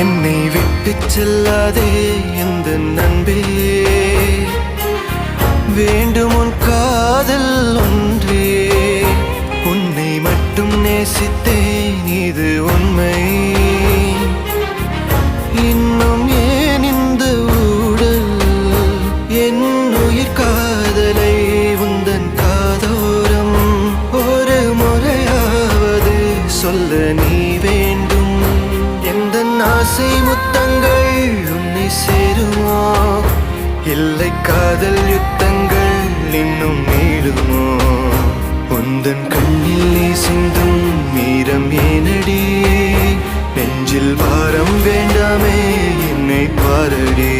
என்னை விட்டு செல்லாதே எந்த நண்பே, வேண்டும் உன் காதல் ஒன்றே. உன்னை மட்டும் நேசித்தேன் இது உண்மை. இன்னும் ஏன் இந்த ஊடல் என் உயிர் காதலை உந்தன் காதோரம் ஒரு முறையாவது சொல்ல நீ வேண்டும். எந்த ஆசை முத்தங்கள் உன்னை சேருமோ, இல்லை காதல் யுத்தங்கள் இன்னும் நீளுமோ. உந்தன் கண்ணில் நீ சிந்தும் மீரம் ஏனடி, நெஞ்சில் பாரம் வேண்டாமே என்னை பாரடி.